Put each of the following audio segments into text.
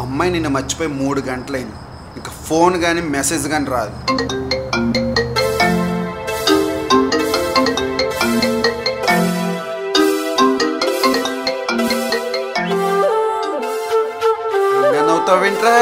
అమ్మాయి నిన్న మర్చిపోయి 3 గంటలైంది. ఇంకా ఫోన్ కానీ మెసేజ్ కానీ రాదు. నవ్వుతావేంట్రా?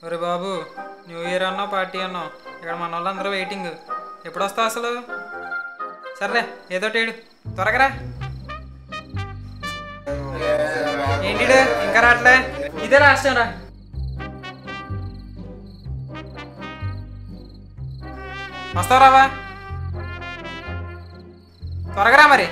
ఒరే బాబు, న్యూ ఇయర్ అన్నావు, పార్టీ అన్నావు, ఇక్కడ మన వాళ్ళందరూ వెయిటింగ్. ఎప్పుడు వస్తావు అసలు? సర్లే ఏదో ఏడు, త్వరగా రా. ఏంటి ఇంకా రావట్లే? ఇదే లాస్ట్ రా. వస్తావు రావా? త్వరగా రా మరి.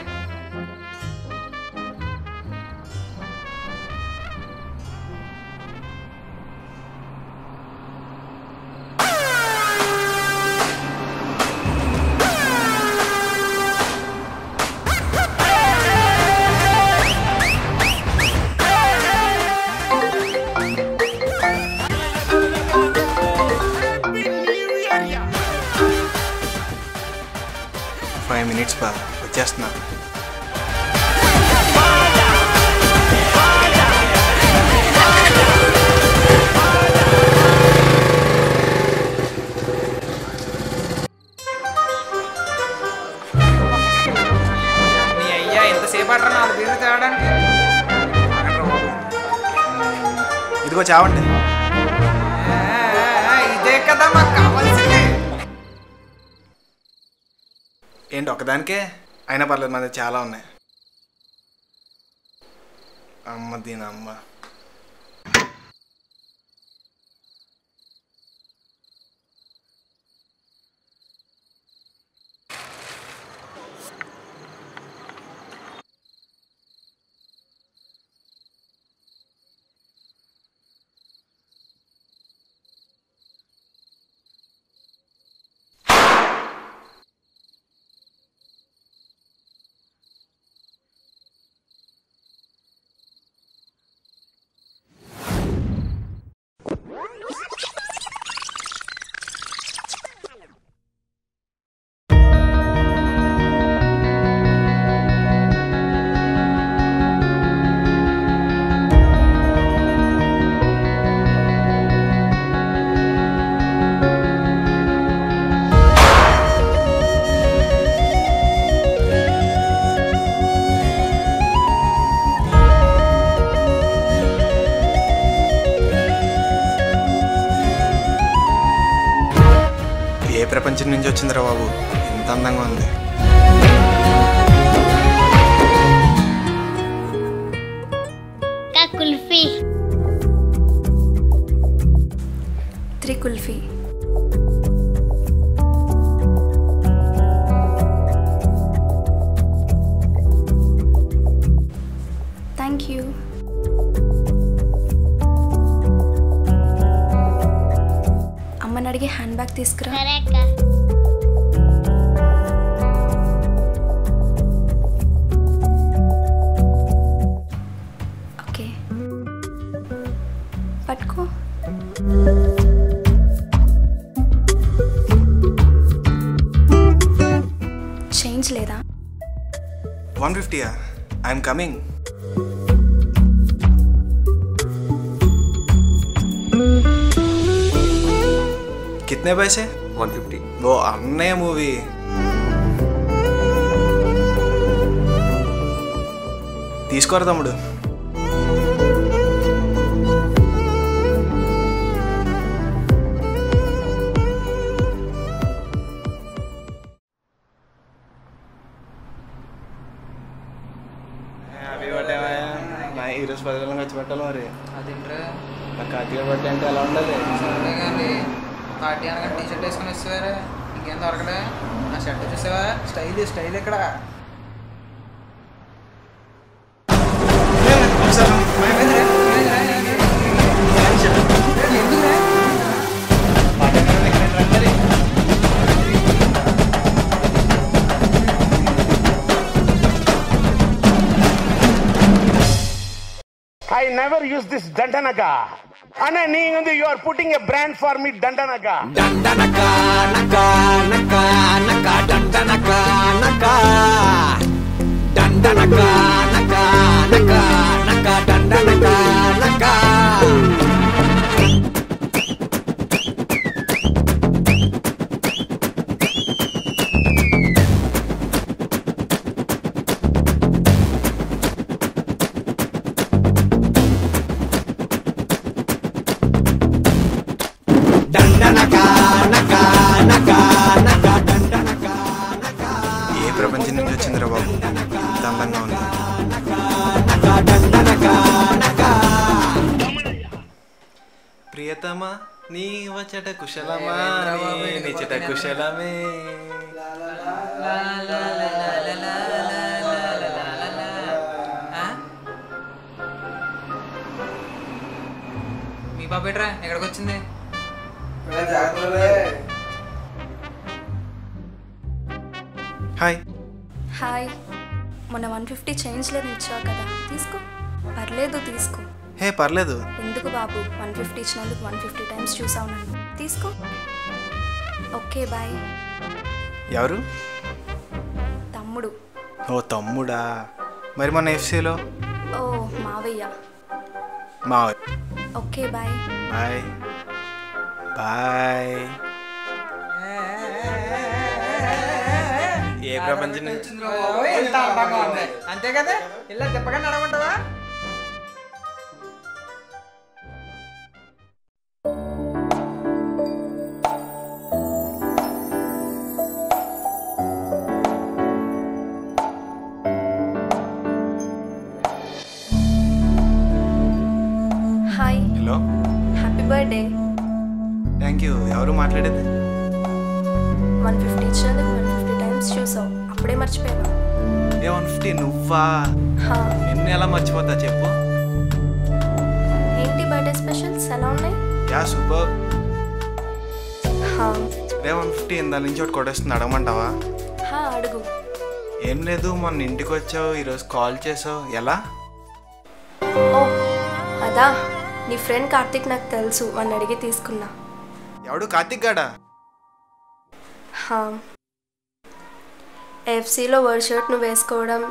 మినిట్స్ బా వచ్చేస్తున్నా. నీ అయ్యా ఎంతసేపు అట్రా 4 బీర్లు తేవడానికి? ఇదిగో చావండి. ఇదే కదా మాకు కావాల్సింది. ఏంటి ఒకదానికే? అయినా పర్లేదు, మన చాలా ఉన్నాయి. అమ్మ దీనమ్మ. ప్రపంచం నుంచి వచ్చిందిరా బాబు, ఎంత అందంగా ఉంది. కుల్ఫీ 3 కుల్ఫీ. Thank you. అమ్మని అడిగి హ్యాండ్ బ్యాగ్ తీసుకురా. సరే అక్క. చేంజ్ లేదా? 150 ఐఎమ్ కమింగ్. कितने पैसे? 150. वो अन्य मूवी. తీసుకోరా తమ్ముడు. హ్యాపీ బర్త్డే నా ఈరోజు 10 రోజులు ఖర్చు పెట్టాలి మరి. అదేంట్రా నా కార్తీక బర్త్డే అంటే ఎలా ఉండాలి? సరే కానీ పార్టీ అనగా టీ షర్ట్ వేసుకొని వచ్చేవారా? ఇంకేం దొరకడా? నా షర్ట్ చూసావా? స్టైల్ ఇక్కడ. I never use this Dandanaga. Anna, you are putting a brand for me, Dandanaga. Dandanaga, naga, naga, naga, Dandanaga, naga. Dandanaga, naga, naga, naga, Dandanaga, naga. ఏ ప్రపంచం నుంచి వచ్చిందిరా బాబు, ఇంత అందంగా ఉంది. ప్రియతమా నీ వచ్చట కుశలమా, నిచట కుశలమే. మీ పాప ఎట్రా ఎక్కడికి వచ్చింది? హాయ్. హాయ్. మొన్న 150 చేంజ్ లేదు ఇచ్చావు కదా, తీసుకో. పర్లేదు తీసుకో. హే పర్లేదు. ఎందుకు బాబు, 150 ఇచ్చినందుకు 150 టైమ్స్ చూసావు నన్ను. తీసుకో. Okay bye. ఎవరు? తమ్ముడు. ఓ తమ్ముడా. మరి మన ఎఫ్సీలో? ఓ మావయ్య. మా. Okay bye. Bye bye. ఏ ప్రపంచం నుంచి ఎంత అందంగా ఉంది, అంతే కదా? ఇలా తిప్పగా నడమంటావా? Hi. Hello. Happy birthday. Thank you. ఎవరు మాట్లాడేది? 150 ఇచ్చినందుకు 150 టైమ్స్ చూసావు, అప్పుడే మర్చిపోయావా? ఏ 150 నువ్వా? హా. నిన్ను ఎలా మర్చిపోతా చెప్పు. ఏంటి బర్త్డే స్పెషల్స్ ఎలా ఉన్నాయి? Yeah super. హా. రే 150 ఇందా నుంచి ఒకటి కొట్టేస్తుంది, అడగమంటావా? హా అడుగు. ఏం లేదు, మొన్న ఇంటికి వచ్చావు, ఈరోజు కాల్ చేసావు, ఎలా? ఓ అదా, నీ ఫ్రెండ్ కార్తిక్ నాకు తెలుసు, వాడిని అడిగి తీసుకున్నా. ఎవడు? కార్తిక్ గాడా? హా. ఎఫ్సీలో వర్డ్ షర్ట్ నువ్వు వేసుకోవడం,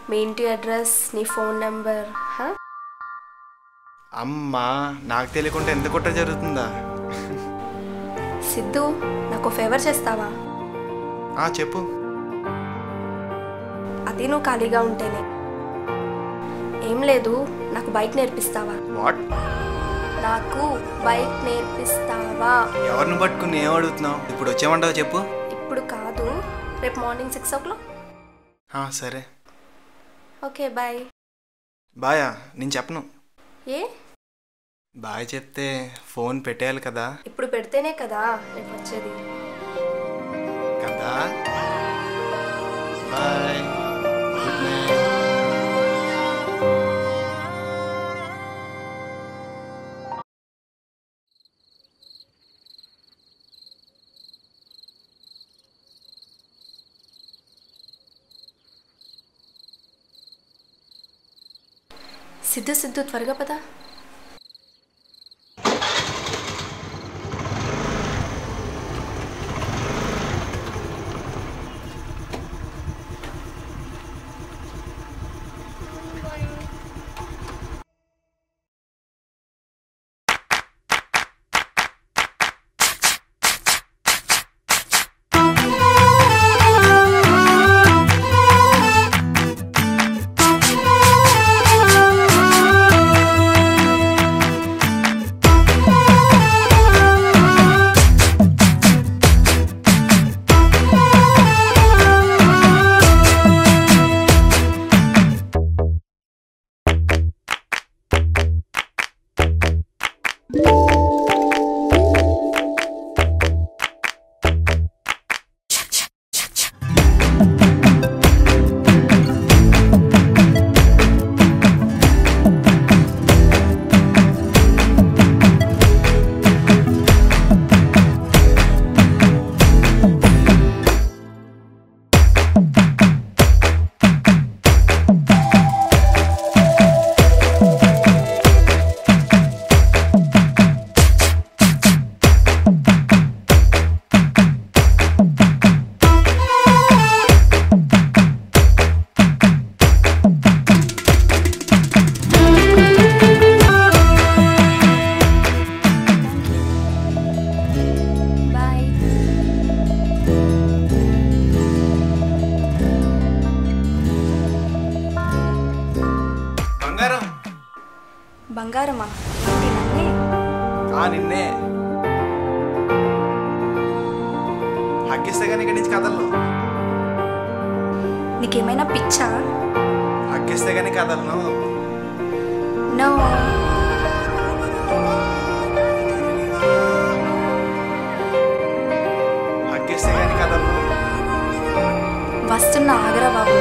మీ ఇంటి అడ్రస్, నీ ఫోన్ నెంబర్. అమ్మా, నాకు తెలియకుండా ఎంత కుట్ర జరుగుతుందా? సిద్ధు, నాకు ఫేవర్ చేస్తావా? చెప్పు. అది నువ్వు ఖాళీగా ఉంటేనే. ఏం లేదు, నాకు బైక్ నేర్పిస్తావా? వాట్? నాకు బైక్ నేర్పిస్తావా? ఎవరిని పట్టుకుని ఏం అడుగుతున్నావు? ఇప్పుడు వచ్చేమంటావు చెప్పు. ఇప్పుడు కాదు, రేపు మార్నింగ్ 6 o'clock. సరే. Okay bye. బాయా? నేను చెప్పను. ఏ? బాయ్ చెప్తే ఫోన్ పెట్టేయాలి కదా. ఇప్పుడు పెడితేనే కదా రేపు వచ్చేది. కదా. బాయ్. Good night. సిద్ధు త్వరగా పదా. నిన్నే హగ్గిస్తే కానీ ఇక్కడి నుంచి కదలను. నీకేమైనా పిచ్చా? హగ్గిస్తే కానీ కదలను. నో. హగ్గిస్తే కానీ కదలను. వస్తున్నా, ఆగరా బాబు.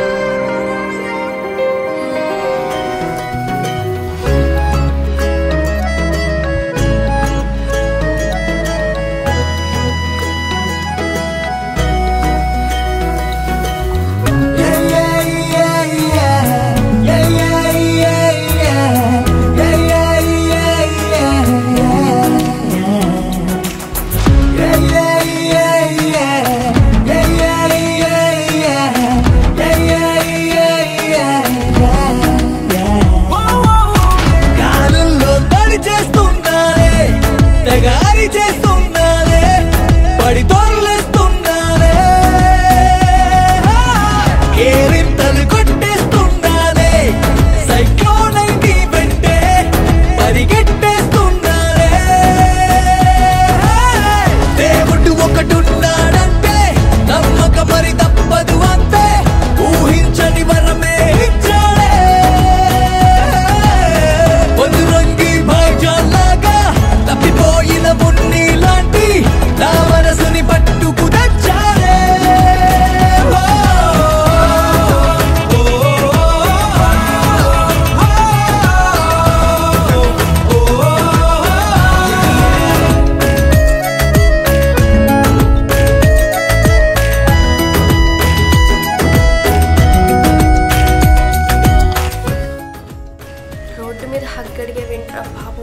రోడ్డు మీద హగ్గడిగే వింట్రా బాబు.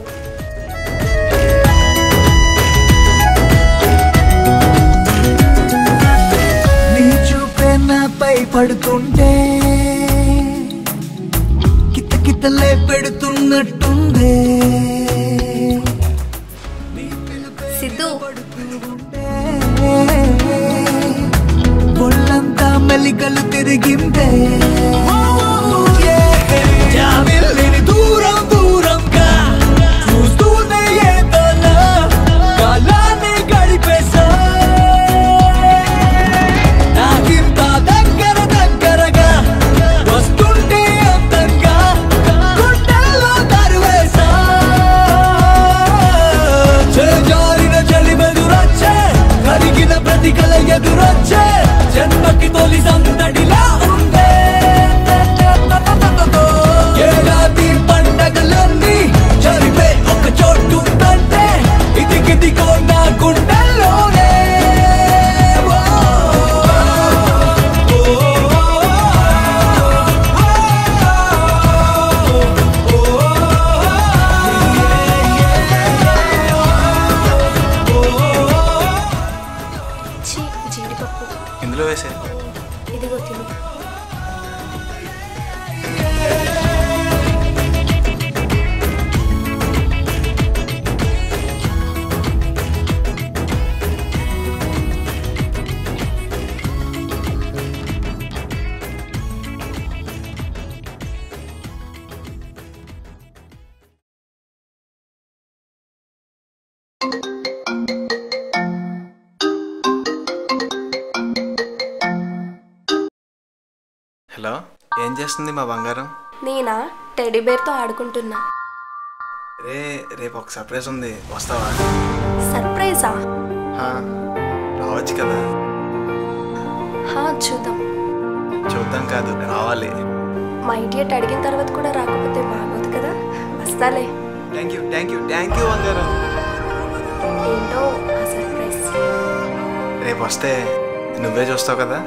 నీ చూపే నాపై పడుతుంటే కితకితలే పెడుతున్నట్టుందే. సిద్ధు, ఒళ్ళంతా మెలికలు తిరిగిందే. జాబిల్లిని దూరం దూరంగా చూస్తూనే ఏదోలా కాలాన్ని గడిపేసా. నాకింత దగ్గర దగ్గరగా వస్తుంటే అందంగా గుండెల్లో తరువేసా. చేజారిన చలిమెదురొచ్చే కరిగిన ప్రతి కల ఎదురొచ్చే జన్మకి తొలి సందడిలా ఉందే. ఏడాది పండగలన్నీ జరిపే ఒక చోటుందంటే ఇదిగిదిగో నా గుండెల్లోనే. జీడిపప్పు ఇందులో వేసే ఇదిగో తిను. హలో, ఏం చేస్తుంది మా బంగారం? నేనా? టెడ్డీ బేర్తో ఆడుకుంటున్నా. రేపు ఒక సర్ప్రైజ్ ఉంది, వస్తావా? సర్ప్రైజా? రావచ్చు కదా. చూద్దాం. చూద్దాం కాదు, రావాలి. మా ఇడియట్ అడిగిన తర్వాత కూడా రాకపోతే బాగోదు కదా. వస్తాలే. Thank you thank you thank you బంగారం. ఏంటో ఆ సర్ప్రైజ్. రేపు వస్తే నువ్వే చూస్తావు కదా.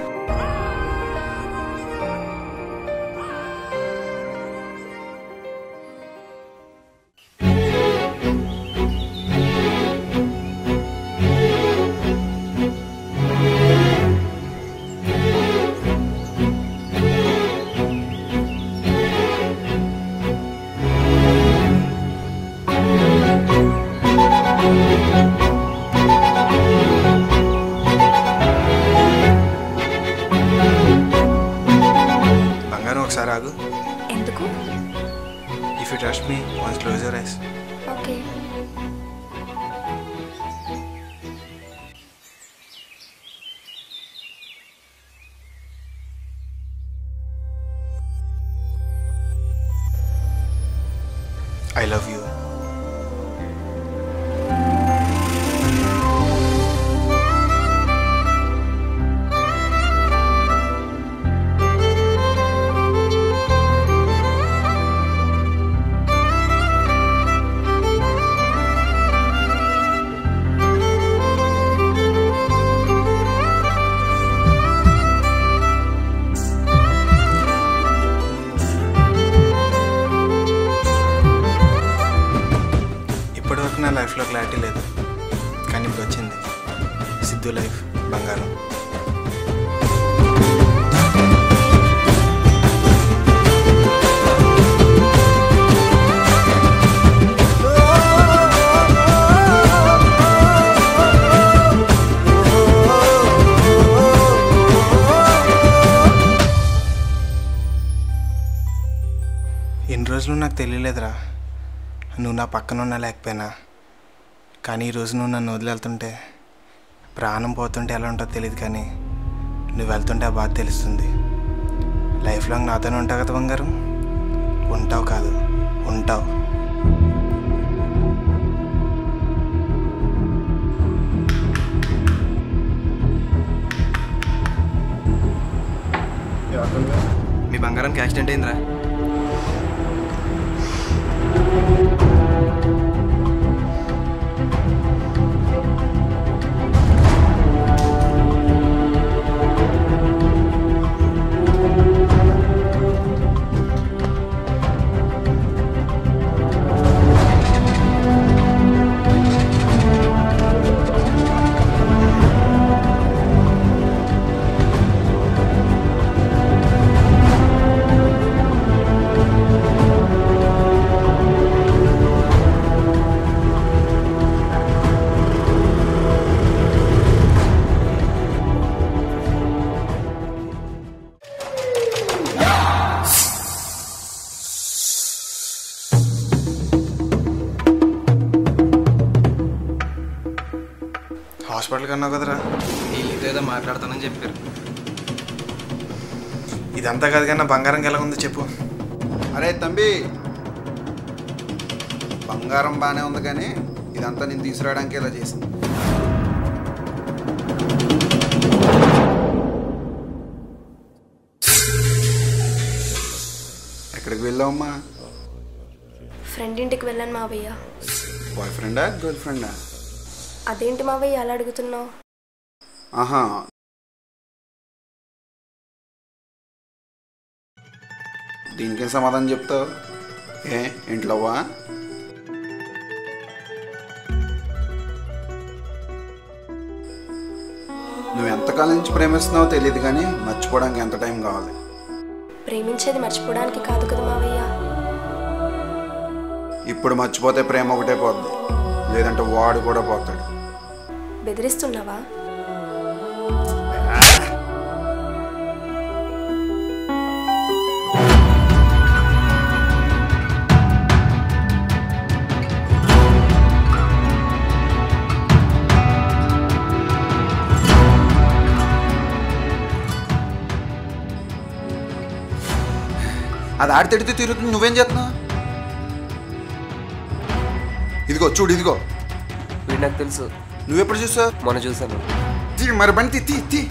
ఒకసారి ఆగు. ఎందుకు? If you trust me, once close your eyes. Okay. I love you. ఇప్పటివరకు నా లైఫ్లో క్లారిటీ లేదు, కానీ ఇప్పుడు వచ్చింది. సిద్ధు లైఫ్ బంగారం. ఇన్ని రోజులు నాకు తెలియలేదురా నువ్వు నా పక్కన ఉన్నా లేకపోయినా, కానీ ఈరోజు నువ్వు నన్ను వదిలేళ్తుంటే, ప్రాణం పోతుంటే ఎలా ఉంటుందో తెలియదు, కానీ నువ్వు వెళ్తుంటే ఆ బాధ తెలుస్తుంది. లైఫ్ లాంగ్ నాతోనే ఉంటావు కదా బంగారం? ఉంటావు కాదు, ఉంటావు. మీ బంగారానికి యాక్సిడెంట్ అయిందిరా. హాస్పిటల్కి అన్నావు కదరా? వీళ్ళతో ఏదో మాట్లాడతానని చెప్పారు. ఇదంతా కాదు కానీ బంగారంకి ఎలా ఉందో చెప్పు. అరే తంబి, బంగారం బాగానే ఉంది కానీ ఇదంతా నేను తీసుకురావడానికి ఇలా చేసింది. ఎక్కడికి వెళ్ళావమ్మా? ఫ్రెండ్ ఇంటికి వెళ్ళాను మావయ్య. బాయ్ ఫ్రెండా గర్ల్ ఫ్రెండా? అదేంటి మావయ్య అలా అడుగుతున్నావు? ఆహా, దీనికేం సమాధానం చెప్తావు? ఇంట్లోవా? నువ్వు ఎంతకాలం నుంచి ప్రేమిస్తున్నావో తెలియదు కానీ మర్చిపోవడానికి ఎంత టైం కావాలి? ప్రేమించేది మర్చిపోవడానికి కాదు కదా మావయ్య. ఇప్పుడు మర్చిపోతే ప్రేమ ఒకటే పోద్ది, లేదంటే వాడు కూడా పోతాడు. బెదిరిస్తున్నావా? అది ఆడి తిడితే తిరుగుతుంది, నువ్వేం చేస్తున్నావు? ఇదిగో చూడు, ఇదిగో. వీడు నాకు తెలుసు. నువ్వెప్పుడు చూసావు? మొన్న చూసాను. మరి బండి తీ తీ.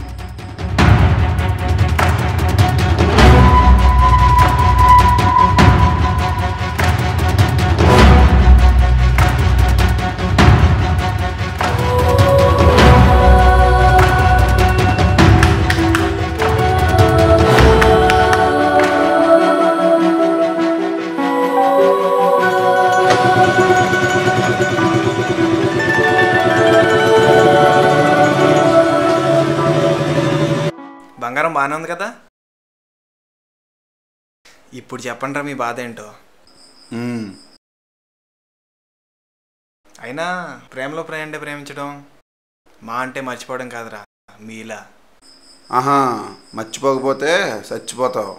బంగారం బాగానే ఉంది కదా? ఇప్పుడు చెప్పండిరా మీ బాధ ఏంటో. అయినా ప్రేమలో ప్రేమ అంటే ప్రేమించడం, మా అంటే మర్చిపోవడం కాదురా మీలా. ఆహా, మర్చిపోకపోతే చచ్చిపోతావు.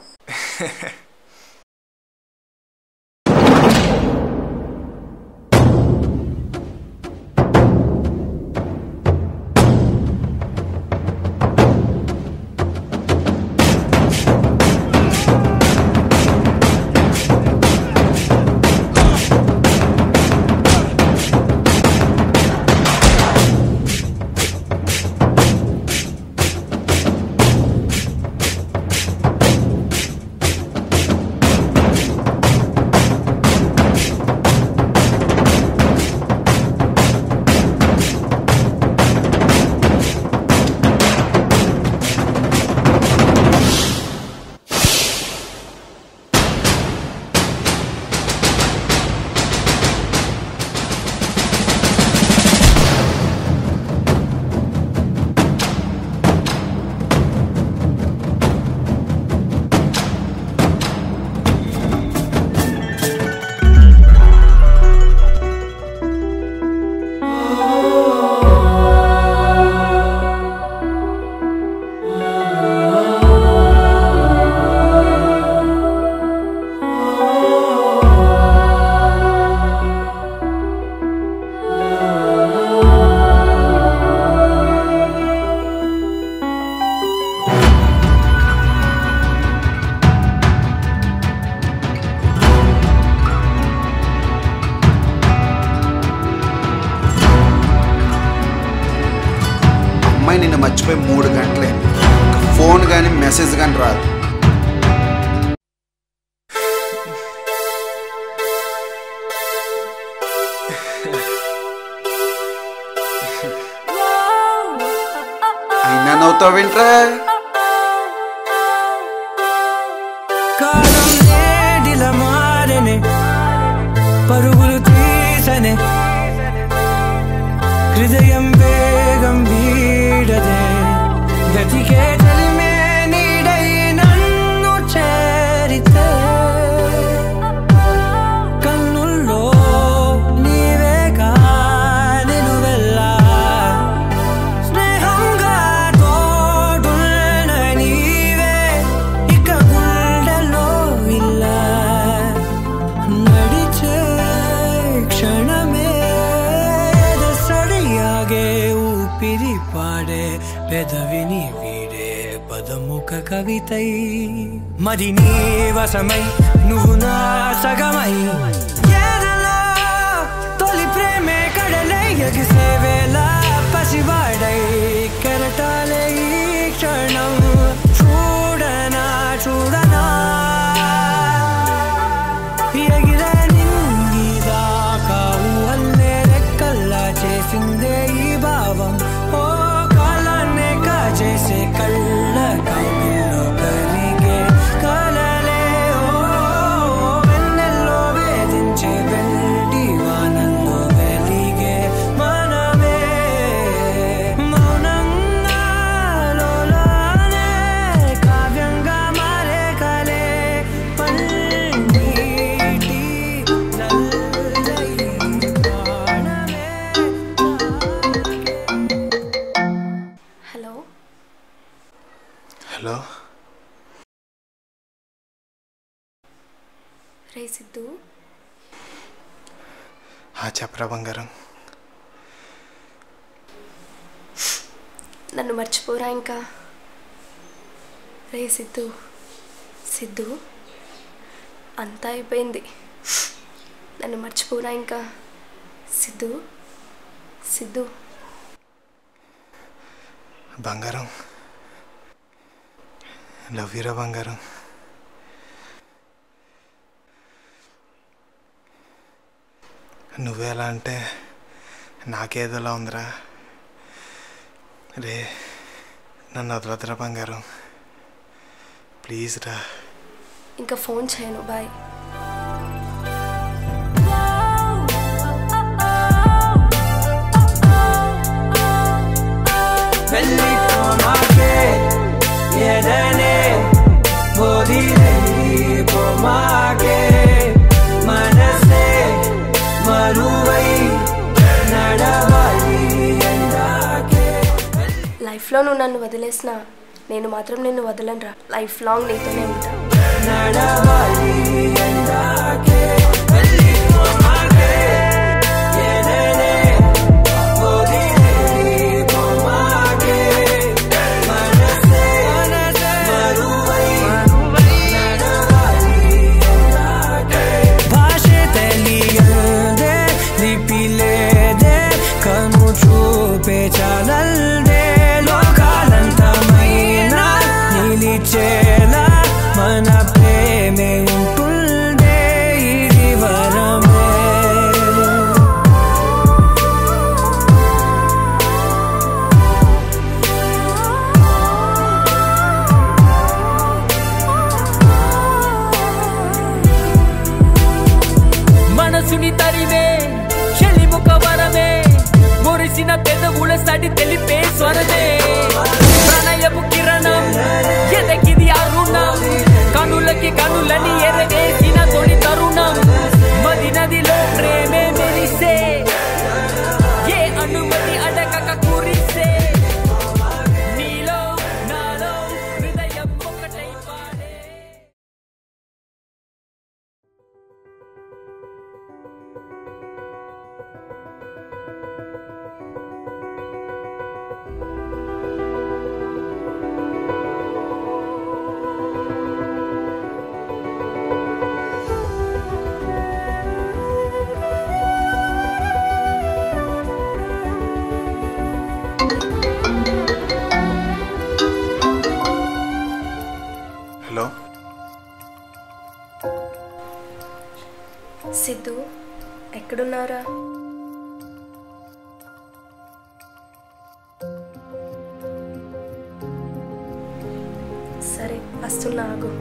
అమ్మాయి నిన్ను మర్చిపోయి 3 గంటలైంది. ఫోన్ కానీ మెసేజ్ కానీ రాదు. అయినా నవ్వుతావేంట్రా? కాలం నేడిల మారనే పరుగులు తీసనే హృదయం వేగం వీడదే గతికే తలిమే నీడై నన్ను చేరితే కన్నుల్లో నీవేగా నిలువెల్లా స్నేహంగా తోడున్న నీవే ఇక గుండెలో ఇలా నడిచే క్షణమే సడియాగే ఊపిరి పాడే పెదవిని వీడే పదముఖ కవితై మరి నీ వశమై నువ్వు నా సగమై ఏదలా తొలి ప్రేమే కడలై ఎగిసే వేళ పసివాడై కెరటాలే ఈ క్షణం చూడనా చూడనా ఎగిరే నింగిదాకా ఊహల్లే రెక్కల్లా చేసిందే ఈ భావం ఓ కాలాన్నే కాచేసే కళ్ళ కౌగిల్లో కరిగే కలలే ఓ వెన్నెల్లో వేధించే వెండి వానల్లో వెలిగే మనమే మౌనంగా లోలానే కావ్యంగా మారే కలే పన్నీటి జల్లై ప్రాణమే హలో హలో, రే సిద్ధు, చెప్పరా బంగారం. నన్ను మర్చిపోరా ఇంకా. రే సిద్ధు, సిద్ధు అంతా అయిపోయింది, నన్ను మర్చిపోరా ఇంకా. సిద్ధు, సిద్ధు. బంగారం, లవ్ యూరా బంగారం. నువ్వెలా అంటే నాకేదోలా ఉందిరా. రే నన్ను వదలదురా బంగారం, ప్లీజ్ రా. ఇంకా ఫోన్ చేయను, బాయ్. వెళ్ళిపోమాకే ఎదనే వదిలేపోమాకే మనసే మరువై నడవాలి ఎందాకే లైఫ్లో నువ్వు నన్ను వదిలేసినా నేను మాత్రం నిన్ను వదలనురా. లైఫ్ లాంగ్ నీతోనే ఉంటా. నడవాలి ఎందాకే వెళ్ళిపోమాకే ఎదనే వదిలేపోమాకే మనసే మరువై నడవాలి ఎందాకే భాషే తెలియదే లిపిలేదే కను చూపే చాలల్దే లోకాలంతమైనా నిలిచేలా మన ప్రేమే ఉంటుండే ఇది వరమే మనసుని తరివే చెలిముఖ వరమే మురిసిన పెదవుల సడి తెలిపే స్వరమే ప్రణయపు కిరణం ఎదకిది అరుణం కనులకి కనులని ఎరవేసిన తొలి తరుణం మది నదిలో ప్రేమే మెరిసే ఏ అనుమతి అడగక కురిసే నీలో నాలో హృదయం ఒకటై పాడే. ఎక్కడున్నారా? సరే వస్తున్నా, ఆగు.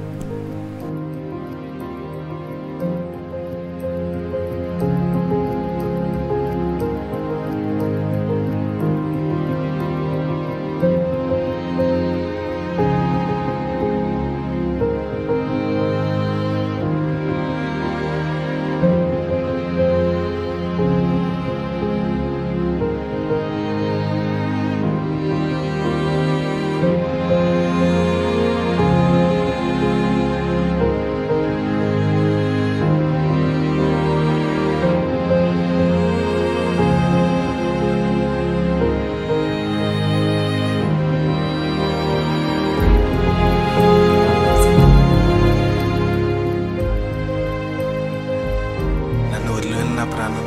నా ప్రాణం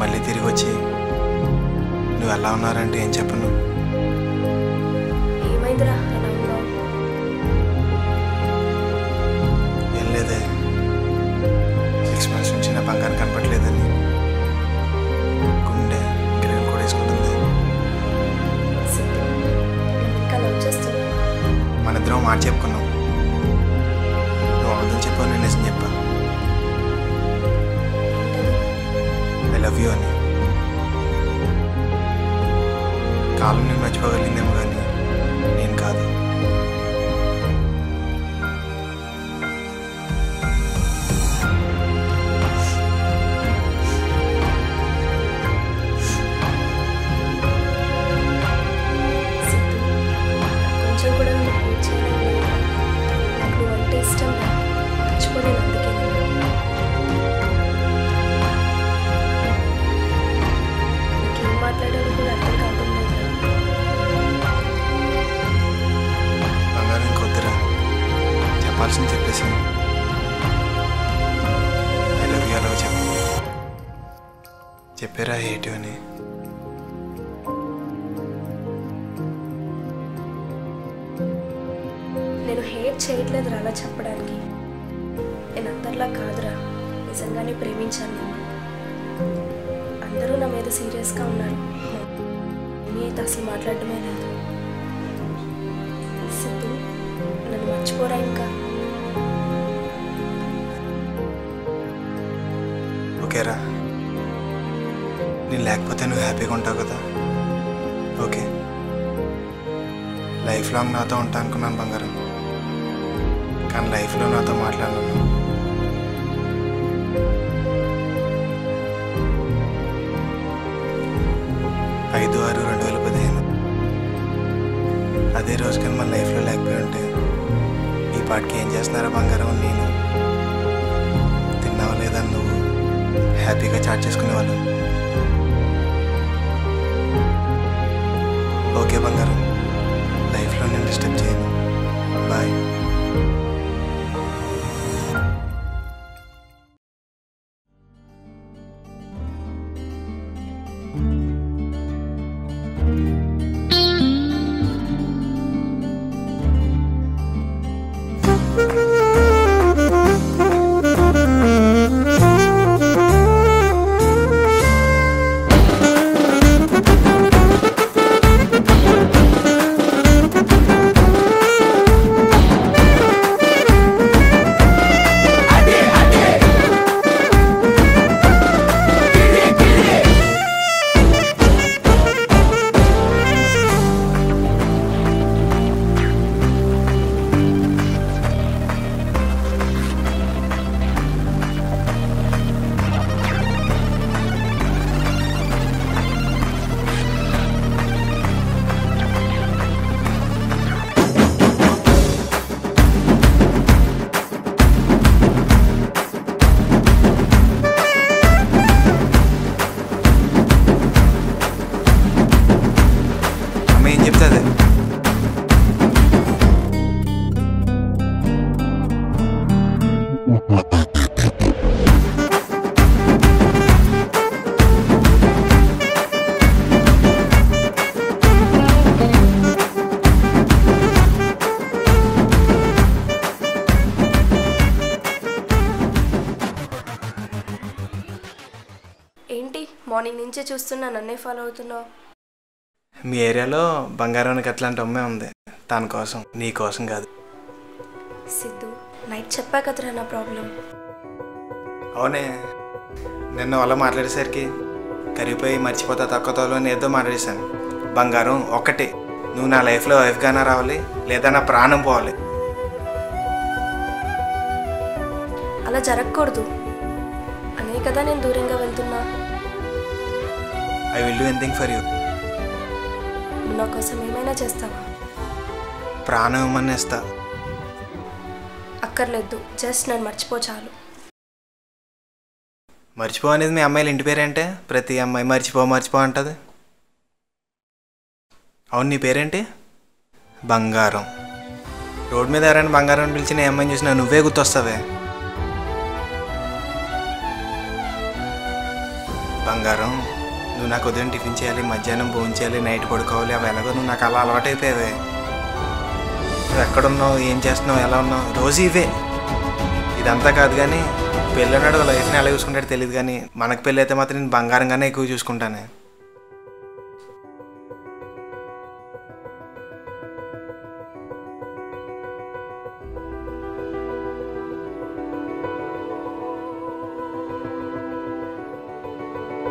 మళ్ళీ తిరిగి వచ్చి నువ్వు ఎలా ఉన్నారంటే ఏం చెప్పను. ఏమైందిరా అలా ఉన్నావు? ఏం లేదే, 6 months నుంచి నా బంగారం కనపట్లేదని గుండె గిన్నెలు కూడా వేసుకుంటుంది. ఇంకా లవ్ చేస్తున్నా. మన ఇద్దరం మాట చెప్పుకున్నాం. నువ్వు అబద్ధం చెప్పావు, నేను నిజం చెప్పా. ఐ లవ్ యూ అని. కాలం నేను మర్చిపోగలిగిందేమో కానీ నేను కాదు. కొంచెం కూడా నేను హేట్ చేయడం లేదు. నాకు నువ్వు అంటే ఇష్టం లేదు, మర్చిపోలేను. అందుకే నీకేం మాట్లాడాలో కూడా అర్థం కావడం లేదు. బంగారం ఇంకొద్దురా, చెప్పాల్సింది చెప్పేసాను. ఐ లవ్ యూ అలాగ చెప్పారా హేట్ యూ అని. నేను హేట్ చేయట్లేదురా అలా చెప్పడానికి. నేను అందరిలా కాదురా, నిజంగానే ప్రేమించాను నేను. అందరూ నా మీద సీరియస్గా ఉన్నారు. మమ్మీ అయితే అసలు మాట్లాడటమే లేదు. సిద్ధు, నన్ను మర్చిపోరా ఇంకా. ఓకేరా, నేను లేకపోతే నువ్వు హ్యాపీగా ఉంటావు కదా. ఓకే, లైఫ్ లాంగ్ నాతో ఉంటా అనుకున్నాను బంగారం, కానీ లైఫ్లో నాతో మాట్లాడను. 5/6/2015 అదే రోజు కానీ మన లైఫ్లో లేకపోయి ఉంటే ఈ పాటికి ఏం చేస్తున్నారా బంగారం అని నేను, తిన్నావా లేదా నువ్వు హ్యాపీగా చాట్ చేసుకునేవాళ్ళం. ఓకే బంగారం, లైఫ్లో నేను డిస్టర్బ్ చేయను. బాయ్. మార్నింగ్ నుంచే చూస్తున్నా, నన్నే ఫాలో అవుతున్నావు. మీ ఏరియాలో బంగారానికి అట్లాంటి అమ్మే ఉంది, తన కోసం, నీ కోసం కాదు. సిద్ధు, నైట్ చెప్పా కదరా నా ప్రాబ్లం. అవునే, నిన్న వాళ్ళ మాట్లాడేసరికి కరిగిపోయి మర్చిపోతా తక్కువతో అని ఏదో మాట్లాడేశాను. బంగారం ఒక్కటే, నువ్వు నా లైఫ్లో వైఫ్గానే రావాలి, లేదా నా ప్రాణం పోవాలి. అలా జరగకూడదు అనే కదా నేను దూరంగా వెళ్తున్నా. I will do anything for you. నువ్వు నా కోసం ఏమైనా చేస్తావా? ప్రాణం ఇవ్వమని ఇస్తా. అక్కర్లేదు, జస్ట్ నన్ను మర్చిపో చాలు. మర్చిపో అనేది మీ అమ్మాయిలు ఇంటి పేరేంటే? ప్రతి అమ్మాయి మర్చిపో అంటుంది. అవును, నీ పేరేంటి? బంగారం. రోడ్ మీద ఎవరైనా బంగారం అని పిలిచిన ఏ అమ్మాయిని చూసినా నువ్వే గుర్తొస్తావే. బంగారం, నువ్వు నాకు ఉదయం టిఫిన్ చేయాలి, మధ్యాహ్నం భోజనం చేయాలి, నైట్ పడుకోవాలి, అవి ఎలాగో నువ్వు నాకు అలా అలవాటైపోయావే. నువ్వు ఎక్కడున్నావు, ఏం చేస్తున్నావు, ఎలా ఉన్నావు, రోజు ఇవే. ఇదంతా కాదు కానీ పెళ్ళన్నాడు లైఫ్ని ఎలా చూసుకుంటాడో తెలియదు, కానీ మనకు పెళ్ళి అయితే మాత్రం నేను బంగారంగానే ఎక్కువ చూసుకుంటానే.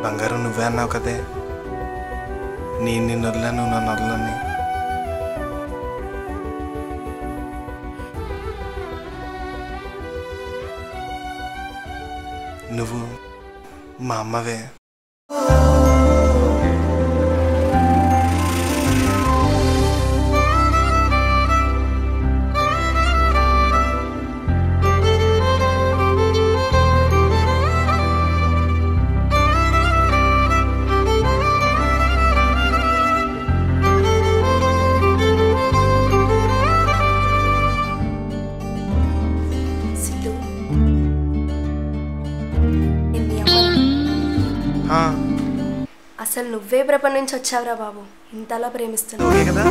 బంగారం, నువ్వే అన్నావు కదే, నేను నిన్ను వదిలా, నువ్వు నన్ను వదలని. నువ్వు మా అమ్మవే. అసలు నువ్వే ప్రపంచం నుంచి వచ్చావురా బాబు, ఇంతలా ప్రేమిస్తున్నావు. ఓకే కదా.